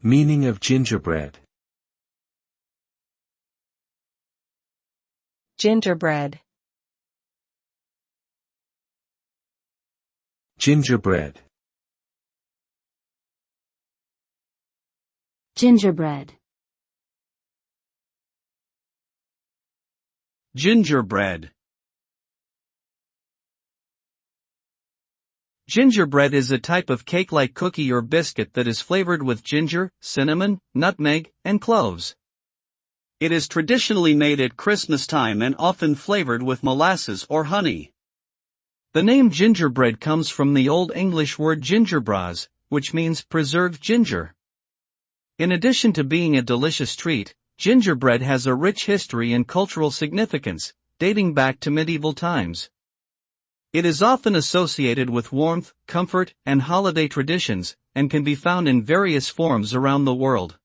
Meaning of gingerbread. Gingerbread. Gingerbread. Gingerbread. Gingerbread. Gingerbread is a type of cake-like cookie or biscuit that is flavored with ginger, cinnamon, nutmeg, and cloves. It is traditionally made at Christmas time and often flavored with molasses or honey. The name gingerbread comes from the Old English word gingerbras, which means preserved ginger. In addition to being a delicious treat, gingerbread has a rich history and cultural significance, dating back to medieval times. It is often associated with warmth, comfort, and holiday traditions, and can be found in various forms around the world.